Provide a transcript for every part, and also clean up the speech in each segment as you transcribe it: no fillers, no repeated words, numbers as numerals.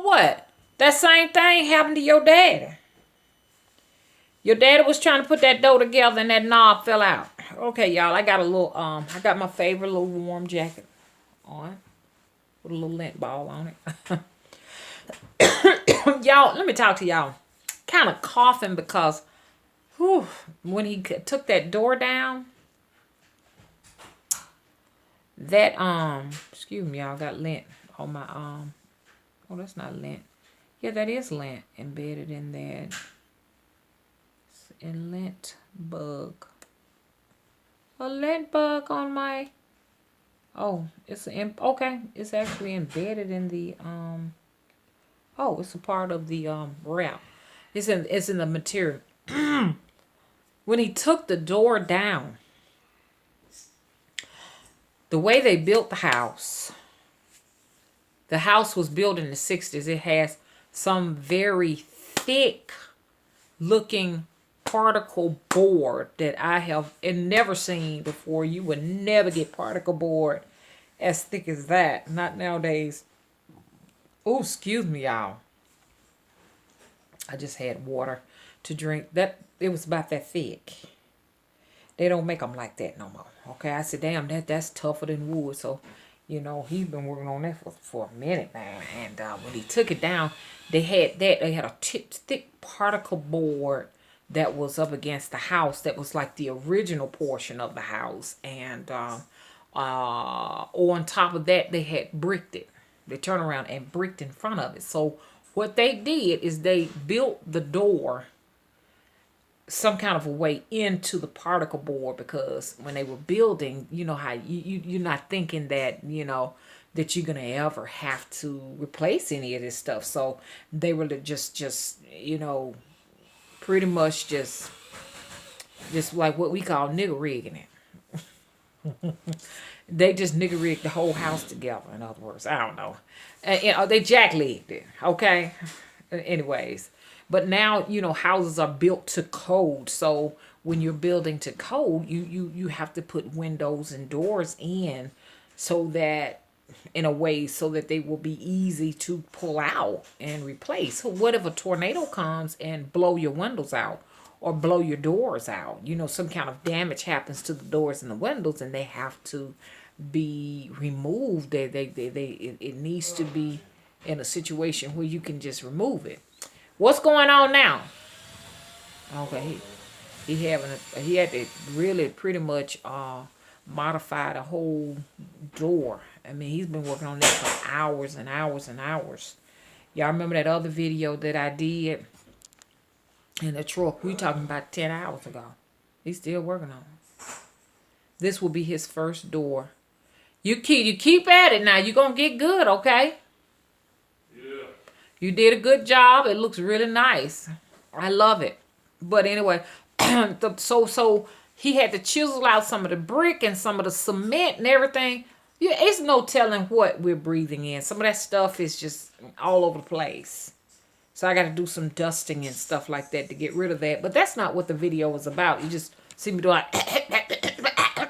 know what? That same thing happened to your daddy. Your daddy was trying to put that dough together and that knob fell out. Okay, y'all, I got a little, I got my favorite little warm jacket on with a little lint ball on it. Y'all, let me talk to y'all. Kind of coughing because, whew, when he took that door down, that, excuse me, y'all, got lint on my, oh, that's not lint. Yeah, that is lint embedded in that. A lint bug. A lint bug on my, oh, it's okay. It's actually embedded in the, oh, it's a part of the, wrap. It's in the material. When he took the door down, the way they built the house was built in the 60s. It has some very thick looking particle board that I have never seen before. You would never get particle board as thick as that. Not nowadays. Oh, excuse me, y'all. I just had water to drink. That it was about that thick. They don't make them like that no more. Okay, I said, damn, that's tougher than wood. So, you know, he's been working on that for a minute now. And when he took it down, they had a thick particle board that was up against the house. That was like the original portion of the house. And on top of that, they had bricked it. They turned around and bricked in front of it. So what they did is they built the door some kind of a way into the particle board, because when they were building, you know how you're not thinking that, you know, that you're gonna ever have to replace any of this stuff. So they were just you know, pretty much just like what we call nigger rigging it. They just nigger rigged the whole house together. In other words, I don't know. You know, they jacklegged it. Okay. Anyways. But now, you know, houses are built to code. So when you're building to code, you have to put windows and doors in so that, in a way, so that they will be easy to pull out and replace. So what if a tornado comes and blow your windows out or blow your doors out? You know, some kind of damage happens to the doors and the windows and they have to be removed. It needs to be in a situation where you can just remove it. What's going on now? Okay, he had to really pretty much modify the whole door. I mean, he's been working on that for hours and hours and hours. Y'all remember that other video that I did in the truck? We talking about 10 hours ago. He's still working on it. This will be his first door. You keep at it now. You're gonna get good, okay? You did a good job. It looks really nice. I love it. But anyway, so he had to chisel out some of the brick and some of the cement and everything. Yeah, it's no telling what we're breathing in. Some of that stuff is just all over the place. So I got to do some dusting and stuff like that to get rid of that. But that's not what the video was about. You just see me doing,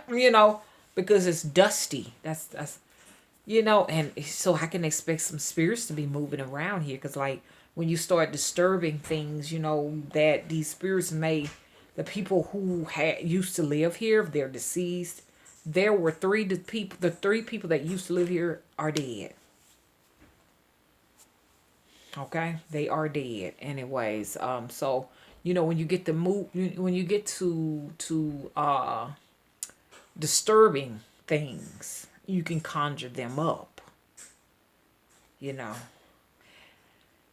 you know, because it's dusty. That's you know, and so I can expect some spirits to be moving around here. Because, like, when you start disturbing things, you know, that these spirits may, the people who used to live here, they're deceased. There were the three people that used to live here are dead. Okay? They are dead. Anyways, so, you know, when you get when you get to disturbing things, you can conjure them up, you know.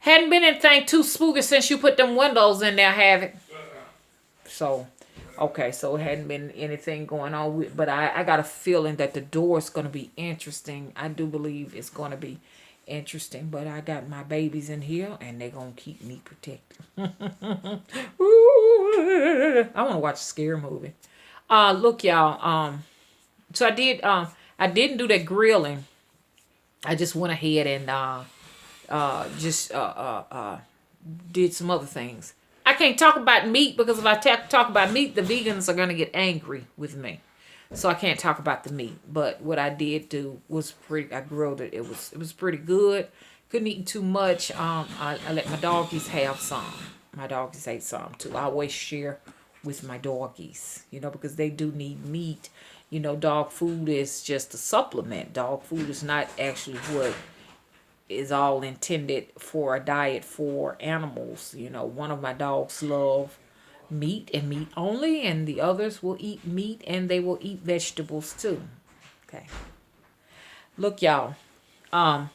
Hadn't been anything too spooky since you put them windows in there, have it? So, okay, so it hadn't been anything going on with, but I got a feeling that the door is going to be interesting. I do believe it's going to be interesting, but I got my babies in here and they're going to keep me protected. Ooh, I want to watch a scary movie. Look, y'all, so I didn't do that grilling. I just went ahead and did some other things. I can't talk about meat because if I talk about meat, the vegans are gonna get angry with me. So I can't talk about the meat. But what I did do was I grilled it. It was pretty good. couldn't eat too much. I let my doggies have some. My doggies ate some too. I always share with my doggies, because they do need meat. Dog food is just a supplement. Dog food is not actually what is all intended for a diet for animals. One of my dogs love meat and meat only, and the others will eat meat and they will eat vegetables too. Okay. Look, y'all. Um,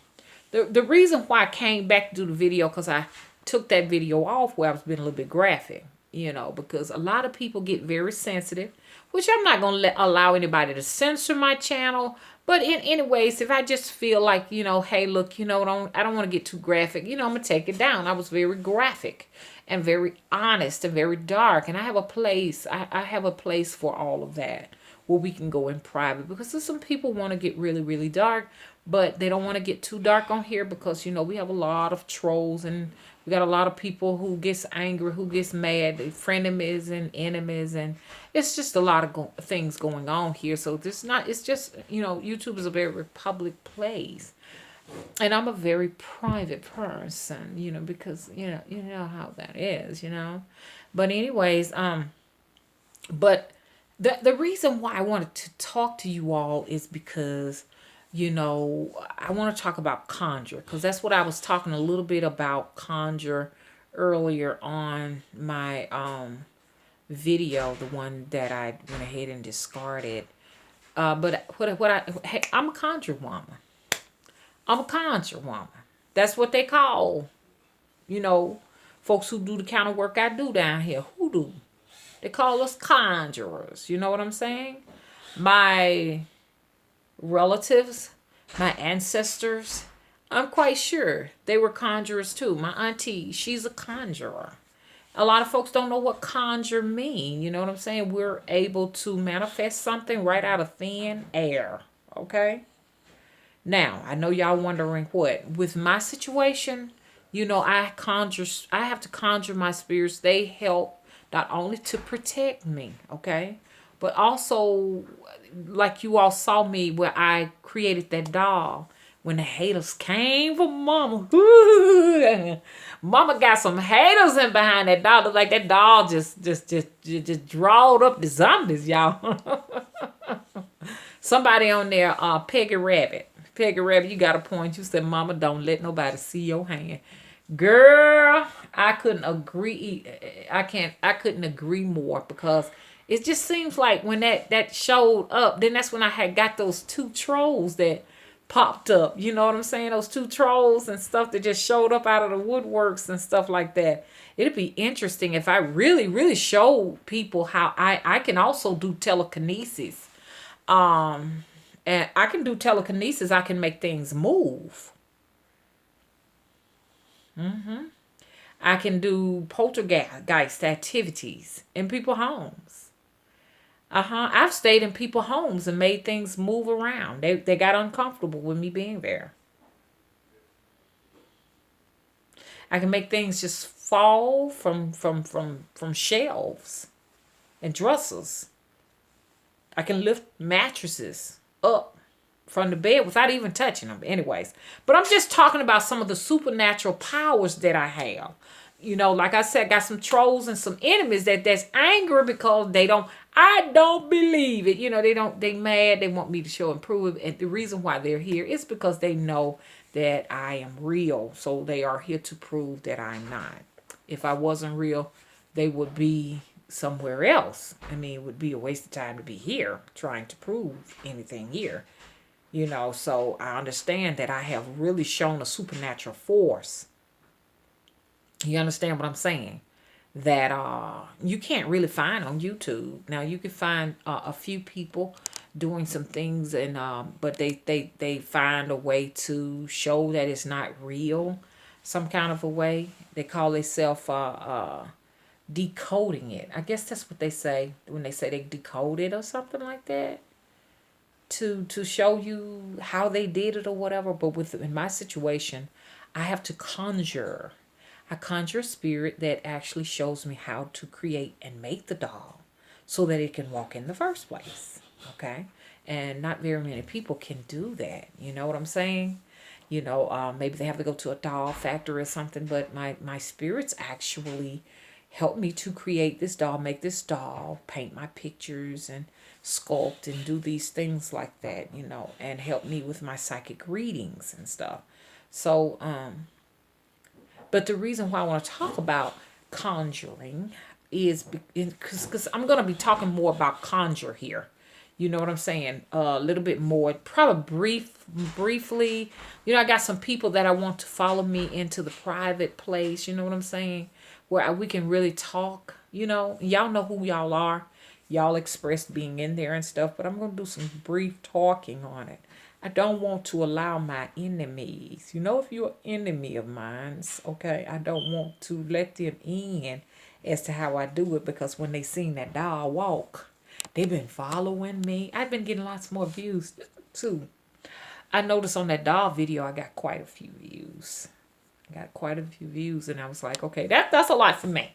the reason why I came back to do the video, because I took that video off where I was being a little bit graphic, because a lot of people get very sensitive, which I'm not going to allow anybody to censor my channel. But anyways, if I just feel like, hey, look, I don't want to get too graphic, I'm going to take it down. I was very graphic and very honest and very dark. And I have a place, I have a place for all of that where we can go in private, because there's some people want to get really, really dark, but they don't want to get too dark on here because, we have a lot of trolls and we got a lot of people who gets angry, who gets mad, frenemies and enemies, and it's just a lot of things going on here. So it's just, YouTube is a very public place. And I'm a very private person, because, you know how that is, But anyways, but the reason why I wanted to talk to you all is because, I want to talk about Conjure, because that's what I was talking a little bit about Conjure earlier on my video, the one that I went ahead and discarded. But hey, I'm a Conjure woman. I'm a Conjure woman. That's what they call, folks who do the kind of work I do down here. Who do? They call us conjurers. You know what I'm saying? My relatives, my ancestors, I'm quite sure they were conjurers too. My auntie, she's a conjurer. A lot of folks don't know what conjure mean. You know what I'm saying? We're able to manifest something right out of thin air. Okay? Now, I know y'all wondering what. With my situation, I have to conjure my spirits. They help not only to protect me, okay? But also, like you all saw me where I created that doll. When the haters came for Mama, Mama got some haters in behind that doll. Look like that doll just drawed up the zombies, y'all. Somebody on there, Peggy Rabbit. Peggy Rabbit, you got a point. You said, Mama, don't let nobody see your hand. Girl, I couldn't agree. I couldn't agree more, because it just seems like when that showed up, then that's when I had got those two trolls that popped up. You know what I'm saying? Those two trolls and stuff that just showed up out of the woodworks and stuff like that. It'd be interesting if I really, really showed people how I can also do telekinesis. And I can do telekinesis. I can make things move. I can do poltergeist activities in people's homes. I've stayed in people's homes and made things move around. They got uncomfortable with me being there. I can make things just fall from shelves and dressers. I can lift mattresses up from the bed without even touching them. Anyways, but I'm just talking about some of the supernatural powers that I have. Like I said, got some trolls and some enemies that's angry because I don't believe it. They mad. They want me to show and prove it. And the reason why they're here is because they know that I am real. So they are here to prove that I'm not. If I wasn't real, they would be somewhere else. I mean, it would be a waste of time to be here trying to prove anything here. So I understand that I have really shown a supernatural force. You understand what I'm saying? That you can't really find on YouTube. Now you can find a few people doing some things, and but they find a way to show that it's not real, some kind of a way. They call themselves decoding it. I guess that's what they say when they say they decode it or something like that. To show you how they did it or whatever. But in my situation, I have to conjure. I conjure a spirit that actually shows me how to create and make the doll so that it can walk in the first place. Okay? And not very many people can do that. You know what I'm saying? Maybe they have to go to a doll factory or something, but my spirits actually help me to create this doll, make this doll, paint my pictures and sculpt and do these things like that, and help me with my psychic readings and stuff. So, but the reason why I want to talk about conjuring is because I'm going to be talking more about conjure here. You know what I'm saying? A little bit more, probably briefly. I got some people that I want to follow me into the private place. You know what I'm saying? Where we can really talk. Y'all know who y'all are. Y'all expressed being in there and stuff, but I'm going to do some brief talking on it. I don't want to allow my enemies, if you're an enemy of mine, okay, I don't want to let them in as to how I do it, because when they seen that doll walk, they've been following me. I've been getting lots more views too. I noticed on that doll video, I got quite a few views. And I was like, okay, that's a lot for me.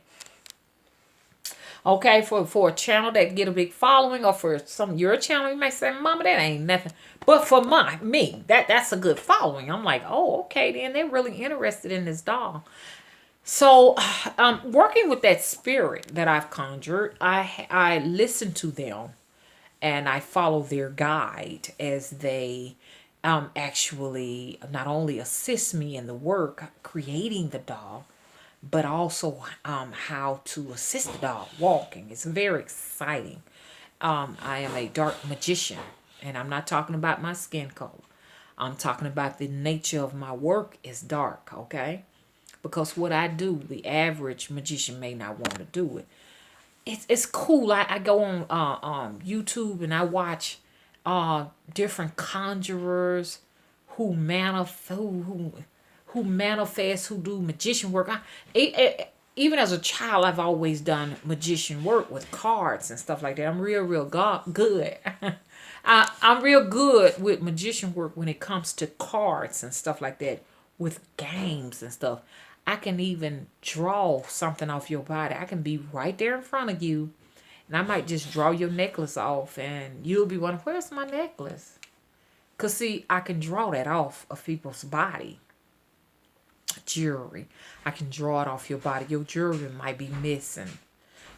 Okay, for a channel that get a big following, or for your channel, you might say, Mama, that ain't nothing. But for me, that's a good following. I'm like, oh, okay, then they're really interested in this doll. So, working with that spirit that I've conjured, I listen to them and I follow their guide as they actually not only assist me in the work creating the doll, but also how to assist the dog walking. It's very exciting. I am a dark magician, and I'm not talking about my skin color. I'm talking about the nature of my work is dark, okay? Because what I do, the average magician may not want to do it. It's cool. I go on YouTube and I watch different conjurers who manifest, who do magician work. Even as a child, I've always done magician work with cards and stuff like that. I'm real good. I'm real good with magician work when it comes to cards and stuff like that, with games and stuff. I can even draw something off your body. I can be right there in front of you, and I might just draw your necklace off, and you'll be wondering, where's my necklace? Because, see, I can draw that off of people's body. Jewelry. I can draw it off your body. Your jewelry might be missing.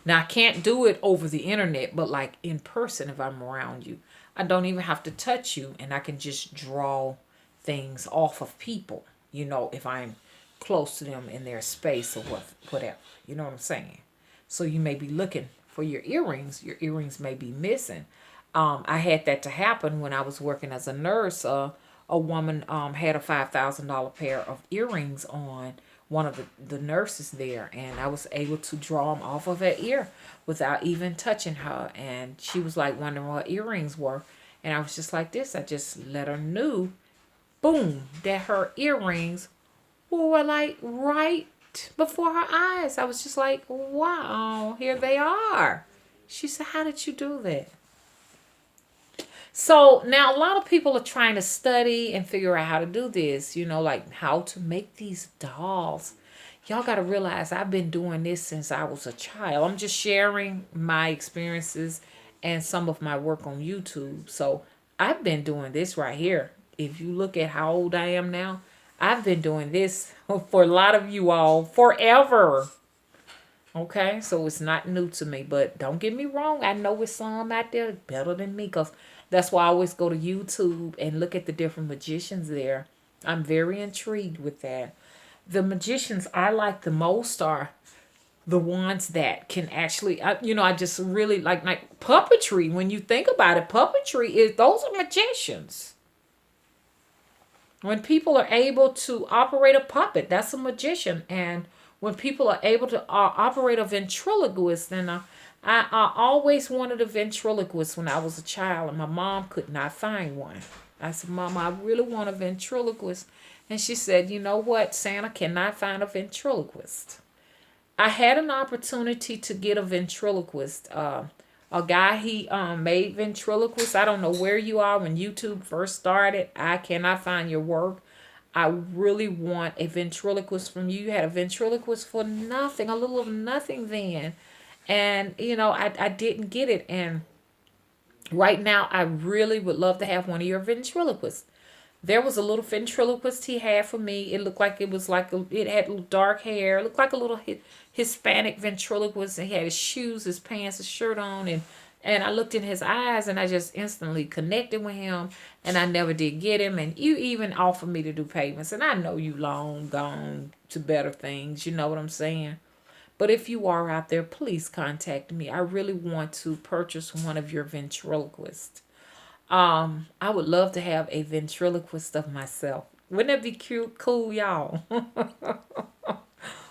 Now, I can't do it over the internet, but like in person, if I'm around you, I don't even have to touch you, and I can just draw things off of people, if I'm close to them in their space or whatever. You know what I'm saying? So you may be looking for your earrings. Your earrings may be missing. I had that to happen when I was working as a nurse. A woman had a $5,000 pair of earrings on one of the nurses there, and I was able to draw them off of her ear without even touching her. And she was like wondering what earrings were, and I was just like this. I just let her know, boom, that her earrings were like right before her eyes. I was just like, wow, here they are. She said, how did you do that? So now a lot of people are trying to study and figure out how to do this, like how to make these dolls. Y'all got to realize I've been doing this since I was a child. I'm just sharing my experiences and some of my work on YouTube. So I've been doing this right here. If you look at how old I am now, I've been doing this for a lot of you all forever. Okay, so it's not new to me, but don't get me wrong. I know it's some out there better than me, because that's why I always go to YouTube and look at the different magicians there. I'm very intrigued with that. The magicians I like the most are the ones that can actually, I just really like puppetry. When you think about it, puppetry is, those are magicians. When people are able to operate a puppet, that's a magician. And when people are able to operate a ventriloquist, then I always wanted a ventriloquist when I was a child, and my mom could not find one. I said, Mama, I really want a ventriloquist. And she said, you know what? Santa cannot find a ventriloquist. I had an opportunity to get a ventriloquist. A guy, he made ventriloquists. I don't know where you are when YouTube first started. I cannot find your work. I really want a ventriloquist from you. You had a ventriloquist for nothing, a little of nothing then. And, I didn't get it. And right now, I really would love to have one of your ventriloquists. There was a little ventriloquist he had for me. It looked like it was like it had little dark hair. It looked like a little Hispanic ventriloquist. And he had his shoes, his pants, his shirt on, and I looked in his eyes and I just instantly connected with him. And I never did get him. And you even offered me to do payments. And I know you long gone to better things. You know what I'm saying? But if you are out there, please contact me. I really want to purchase one of your ventriloquists. I would love to have a ventriloquist of myself. Wouldn't that be cute, cool, y'all?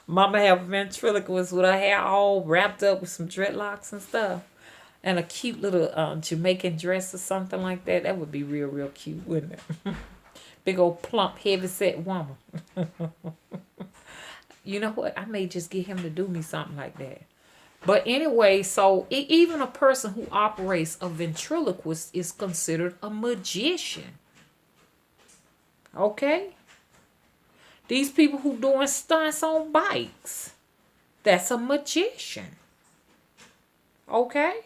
Mama have a ventriloquist with her hair all wrapped up with some dreadlocks and stuff, and a cute little Jamaican dress or something like that. That would be real, real cute, wouldn't it? Big old plump, heavy set woman. You know what? I may just get him to do me something like that. But anyway, so even a person who operates a ventriloquist is considered a magician. Okay? These people who doing stunts on bikes, that's a magician. Okay?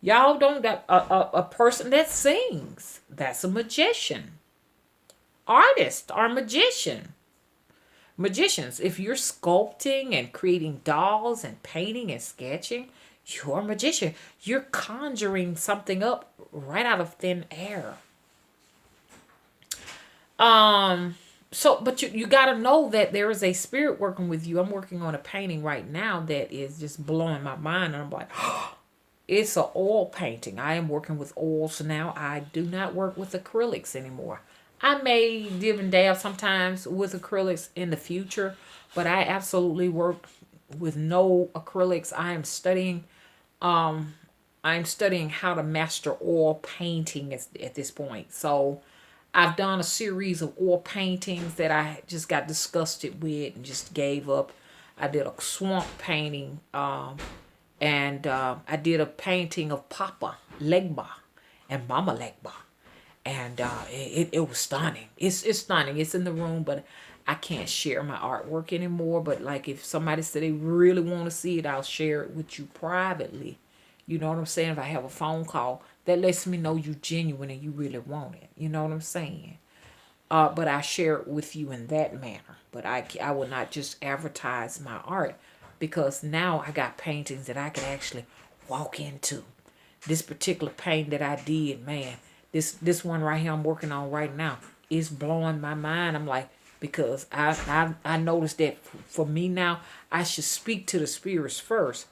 Y'all don't, a person that sings, that's a magician. Artists are magicians. If you're sculpting and creating dolls and painting and sketching, you're a magician. You're conjuring something up right out of thin air. But you got to know that there is a spirit working with you. I'm working on a painting right now that is just blowing my mind, and I'm like, it's an oil painting. I am working with oils now. I do not work with acrylics anymore. I may dib and dab sometimes with acrylics in the future, but I absolutely work with no acrylics. I'm studying how to master oil painting at this point. So I've done a series of oil paintings that I just got disgusted with and just gave up. I did a swamp painting, and I did a painting of Papa Legba and Mama Legba. And it was stunning. It's stunning. It's in the room, but I can't share my artwork anymore. But like if somebody said they really want to see it, I'll share it with you privately. You know what I'm saying? If I have a phone call, that lets me know you genuine and you really want it. You know what I'm saying? But I share it with you in that manner. But I will not just advertise my art, because now I got paintings that I can actually walk into. This particular painting that I did, man, this one right here I'm working on right now is blowing my mind. I'm like, because I noticed that for me now, I should speak to the spirits first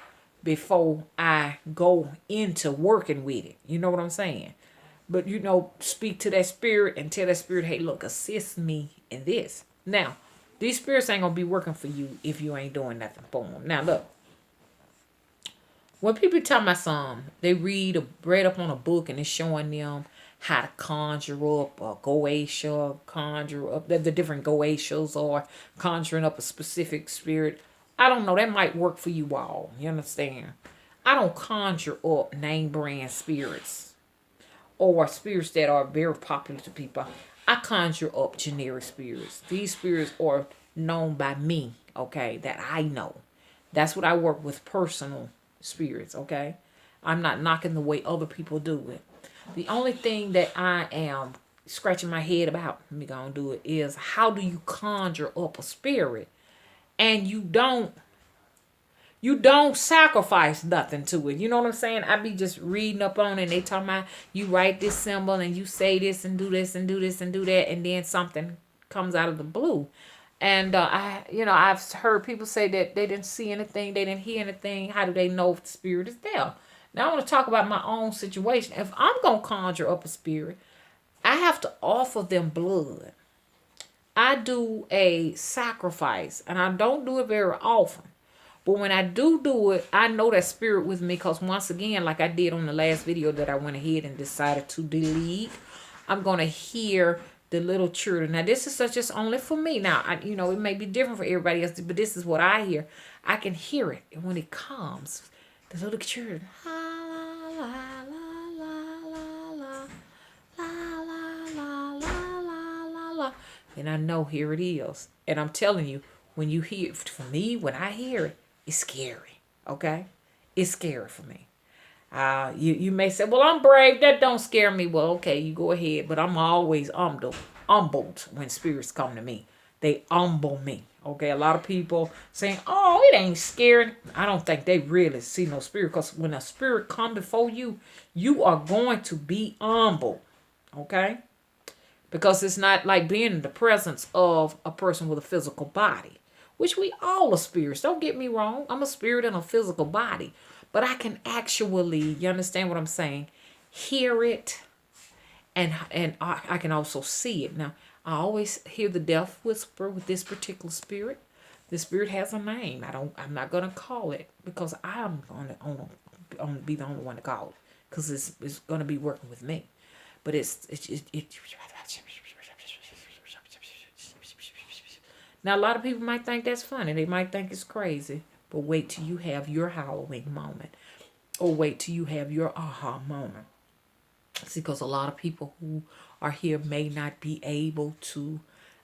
before I go into working with it. You know what I'm saying? But speak to that spirit and tell that spirit, hey, look, assist me in this. Now, these spirits ain't gonna be working for you if you ain't doing nothing for them. Now look, when people tell my son, they read up on a book and it's showing them how to conjure up a Goetia, conjure up the different Goetias, or conjuring up a specific spirit. I don't know. That might work for you all. You understand? I don't conjure up name brand spirits or spirits that are very popular to people. I conjure up generic spirits. These spirits are known by me, okay, that I know. That's what I work with, personal spirits, okay? I'm not knocking the way other people do it. The only thing that I am scratching my head about, let me go and do it, is how do you conjure up a spirit and you don't sacrifice nothing to it. You know what I'm saying? I be just reading up on it and they talking about you write this symbol and you say this and do this and do this and do that, and then something comes out of the blue. And I've heard people say that they didn't see anything, they didn't hear anything. How do they know if the spirit is there? Now I want to talk about my own situation. If I'm going to conjure up a spirit, I have to offer them blood. I do a sacrifice, and I don't do it very often. But when I do it, I know that spirit with me, because once again, like I did on the last video that I went ahead and decided to delete, I'm going to hear the little children. Now, this is just only for me. Now, it may be different for everybody else, but this is what I hear. I can hear it. And when it comes, the little children, and I know here it is. And I'm telling you, when you hear, for me, when I hear it, it's scary. Okay? It's scary for me. You may say, well, I'm brave. That don't scare me. Well, okay, you go ahead. But I'm always humbled when spirits come to me. They humble me. Okay, a lot of people saying, oh, it ain't scary. I don't think they really see no spirit, because when a spirit come before you, you are going to be humble. Okay? Because it's not like being in the presence of a person with a physical body, which we all are spirits. Don't get me wrong. I'm a spirit in a physical body. But I can actually, you understand what I'm saying, hear it, and I can also see it. Now, I always hear the death whisper with this particular spirit. The spirit has a name. I'm not gonna call it, because I'm gonna be the only one to call it, because it's gonna be working with me. But it now, a lot of people might think that's funny. They might think it's crazy. But wait till you have your Halloween moment. Or wait till you have your aha moment. See, because a lot of people who are here may not be able to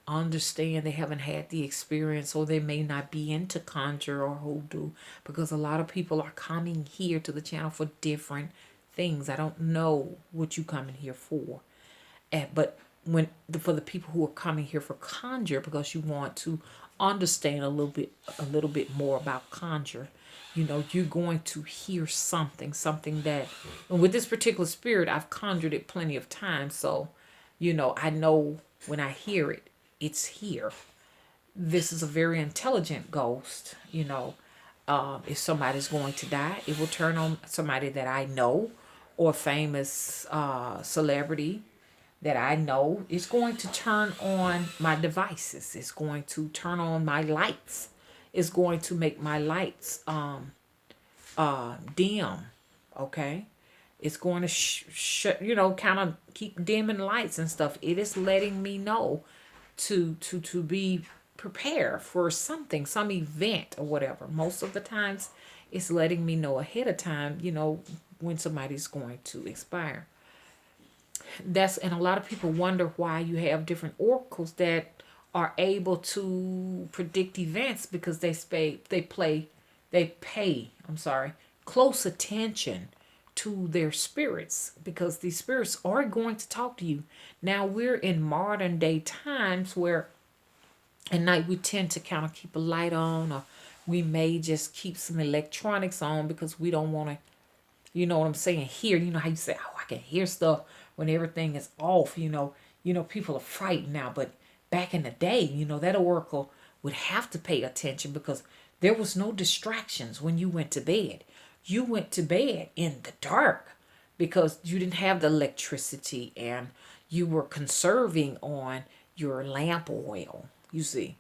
understand. They haven't had the experience, or they may not be into conjure or hoodoo, because a lot of people are coming here to the channel for different things. I don't know what you coming here for. But for the people who are coming here for conjure, because you want to understand a little bit more about conjure, you're going to hear something that, and with this particular spirit, I've conjured it plenty of times, so I know when I hear it, it's here. This is a very intelligent ghost. If somebody's going to die, it will turn on somebody that I know, or a famous celebrity that I know. Is going to turn on my devices. It's going to turn on my lights. It's going to make my lights dim. Okay, it's going to kind of keep dimming lights and stuff. It is letting me know to be prepared for something, some event or whatever. Most of the times, it's letting me know ahead of time. When somebody's going to expire. And a lot of people wonder why you have different oracles that are able to predict events, because they pay close attention to their spirits, because these spirits are going to talk to you. Now, we're in modern day times where at night we tend to kind of keep a light on, or we may just keep some electronics on, because we don't want to, you know what I'm saying, hear. You know how you say, oh, I can hear stuff when everything is off. People are frightened now, but back in the day, that oracle would have to pay attention, because there was no distractions when you went to bed. You went to bed in the dark, because you didn't have the electricity, and you were conserving on your lamp oil, you see.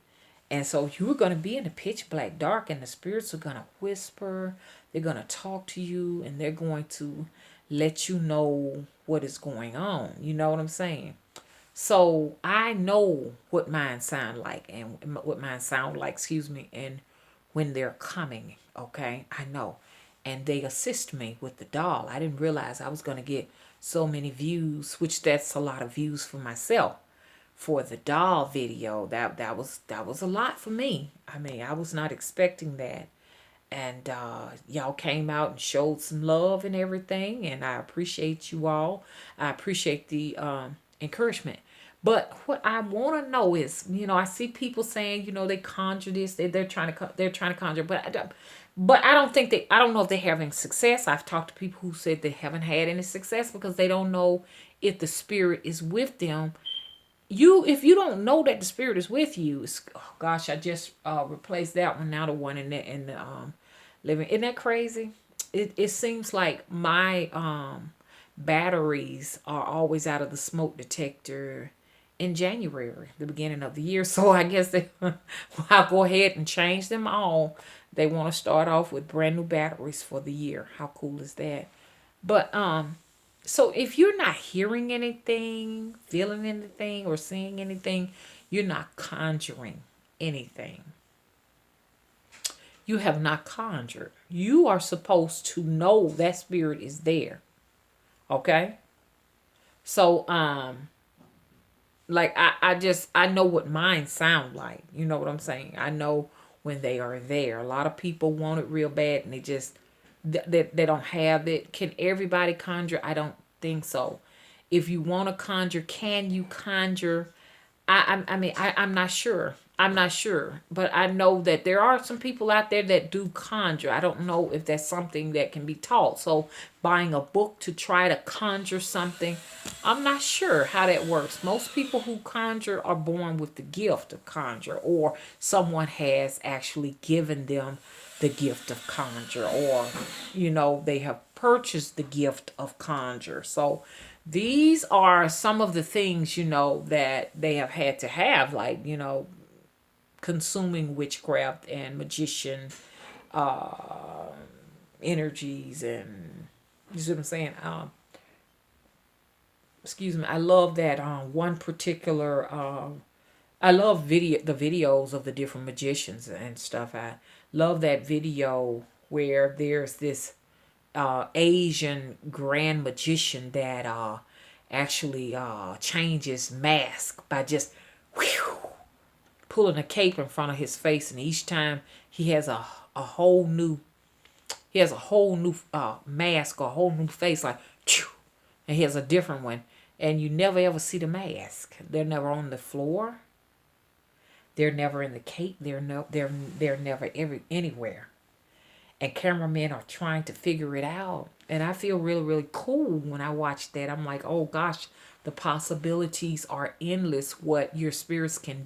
And so you were going to be in the pitch black dark, and the spirits are going to whisper. They're going to talk to you, and they're going to let you know what is going on. You know what I'm saying? So I know what mine sound like, and when they're coming, okay? I know. And they assist me with the doll. I didn't realize I was going to get so many views, which that's a lot of views for myself. For the doll video, that was a lot for me. I mean, I was not expecting that. And y'all came out and showed some love and everything, and I appreciate you all. I appreciate the encouragement. But what I want to know is, I see people saying, they conjure this, they're trying to conjure, but I don't know if they're having success. I've talked to people who said they haven't had any success, because they don't know if the spirit is with them. If you don't know that the spirit is with you, oh gosh, I just replaced that one, now the one in the living. Isn't that crazy? It seems like my batteries are always out of the smoke detector in January, the beginning of the year. So I guess I'll go ahead and change them all. They want to start off with brand new batteries for the year. How cool is that? But so if you're not hearing anything, feeling anything, or seeing anything, you're not conjuring anything. You have not conjured. You are supposed to know that spirit is there. Okay? So like I know what mine sound like. You know what I'm saying? I know when they are there. A lot of people want it real bad, and they just that they don't have it. Can everybody conjure? I don't think so. If you want to conjure, can you conjure? I'm not sure. I'm not sure, but I know that there are some people out there that do conjure. I don't know if that's something that can be taught. So buying a book to try to conjure something, I'm not sure how that works. Most people who conjure are born with the gift of conjure, or someone has actually given them the gift of conjure, or they have purchased the gift of conjure. So these are some of the things that they have had to have, like consuming witchcraft and magician energies, and you see what I'm saying. Excuse me. I love that one particular. I love the videos of the different magicians and stuff. I love that video where there's this Asian grand magician that actually changes mask by just whew, pulling a cape in front of his face, and each time he has a whole new mask, or a whole new face, like, and he has a different one, and you never ever see the mask. They're never on the floor. They're never in the cape. They're never anywhere. And cameramen are trying to figure it out. And I feel really, really cool when I watch that. I'm like, oh gosh, the possibilities are endless. What your spirits can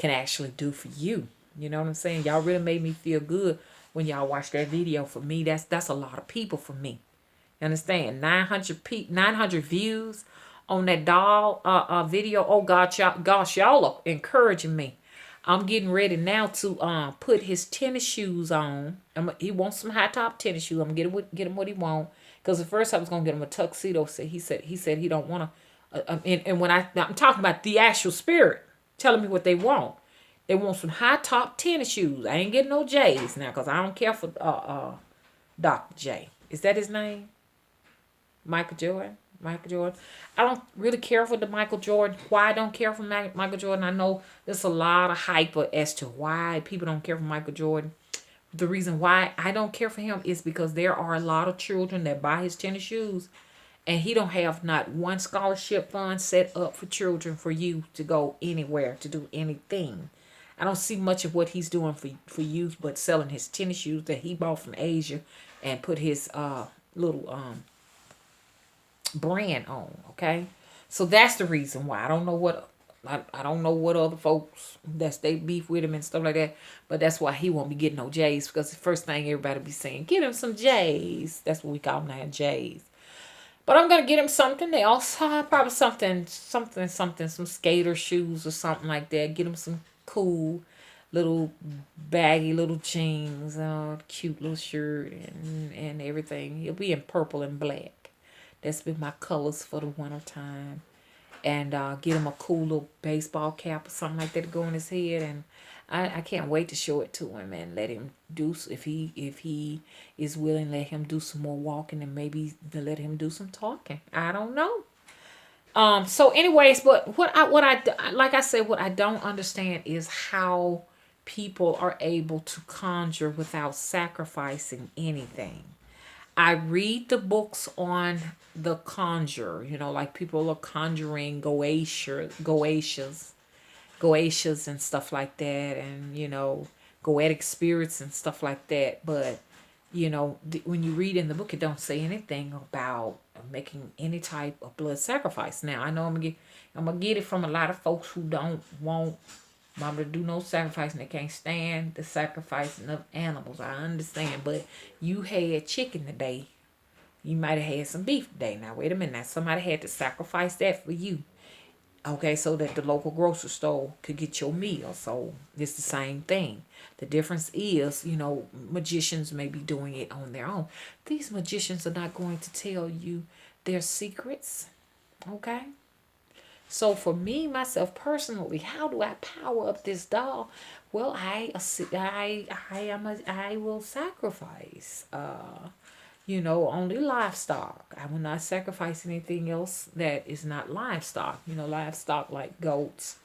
actually do for you. You know what I'm saying? Y'all really made me feel good when y'all watched that video. For me, that's a lot of people for me. You understand? 900 views on that doll video. Oh gosh, y'all are encouraging me. I'm getting ready now to put his tennis shoes on. He wants some high top tennis shoes. I'm gonna get him what he want. Because at first I was gonna get him a tuxedo. So he said he don't want to. And when I'm talking about the actual spirit telling me what they want. They want some high top tennis shoes. I ain't getting no J's now, because I don't care for Dr. J. Is that his name? Michael Jordan. Michael Jordan. I don't really care for the Michael Jordan. Why I don't care for Michael Jordan? I know there's a lot of hype as to why people don't care for Michael Jordan. The reason why I don't care for him is because there are a lot of children that buy his tennis shoes, and he don't have not one scholarship fund set up for children, for you to go anywhere to do anything. I don't see much of what he's doing for youth, but selling his tennis shoes that he bought from Asia and put his little brand on. Okay, so that's the reason why. I don't know what other folks that's they beef with him and stuff like that, but that's why he won't be getting no J's, because the first thing everybody be saying, get him some J's. That's what we call them now, J's. But I'm gonna get him something else. Probably some skater shoes or something like that. Get him some cool little baggy little jeans, cute little shirt, and everything. He'll be in purple and black. That's been my colors for the winter time. And get him a cool little baseball cap or something like that to go on his head. And I can't wait to show it to him and let him do, if he is willing, let him do some more walking, and maybe let him do some talking. I don't know. So anyways, but what I like I said, what I don't understand is how people are able to conjure without sacrificing anything. I read the books on the conjure, like people are conjuring Goetias and stuff like that, and goetic spirits and stuff like that. But when you read in the book, it don't say anything about making any type of blood sacrifice. Now I know I'm gonna get it from a lot of folks who don't want mama to do no sacrifice, and they can't stand the sacrificing of animals. I understand, but you had chicken today. You might have had some beef today. Now wait a minute. Now somebody had to sacrifice that for you. Okay, so that the local grocery store could get your meal. So it's the same thing. The difference is, magicians may be doing it on their own. These magicians are not going to tell you their secrets. Okay? So for me, myself personally, how do I power up this doll? Well, I will sacrifice. Only livestock. I will not sacrifice anything else that is not livestock. Livestock like goats.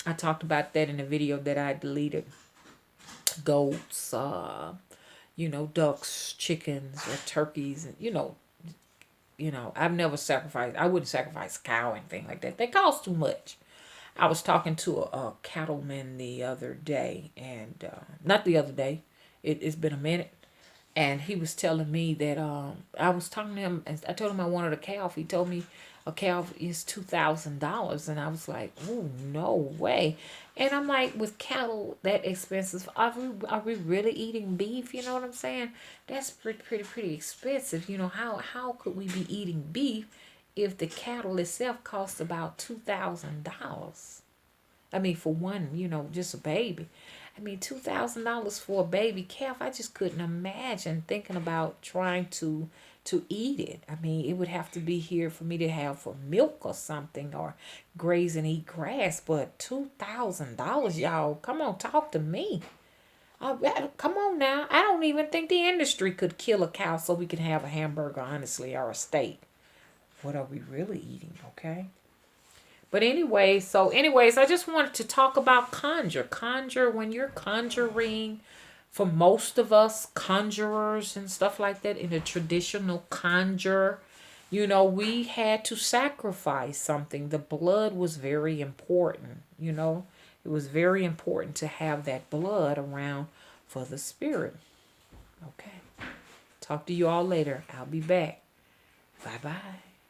I talked about that in a video that I deleted. Goats, ducks, chickens, or turkeys, and I've never sacrificed. I wouldn't sacrifice a cow or anything like that. They cost too much. I was talking to a cattleman the other day, and not the other day. It's been a minute, and he was telling me that I was talking to him, and I told him I wanted a calf. He told me a calf is $2,000, and I was like, oh no way. And I'm like, with cattle that expensive, are we really eating beef? You know what I'm saying? That's pretty expensive. How could we be eating beef if the cattle itself costs about $2,000? I mean, for one, just a baby. I mean, $2,000 for a baby calf. I just couldn't imagine thinking about trying to eat it. I mean, it would have to be here for me to have for milk or something, or graze and eat grass. But $2,000, y'all, come on, talk to me. Come on now. I don't even think the industry could kill a cow so we can have a hamburger, honestly, or a steak. What are we really eating? Okay. But anyways, I just wanted to talk about conjure when you're conjuring. For most of us conjurers and stuff like that, in a traditional conjure, we had to sacrifice something. The blood was very important. It was very important to have that blood around for the spirit. Okay. Talk to you all later. I'll be back. Bye bye.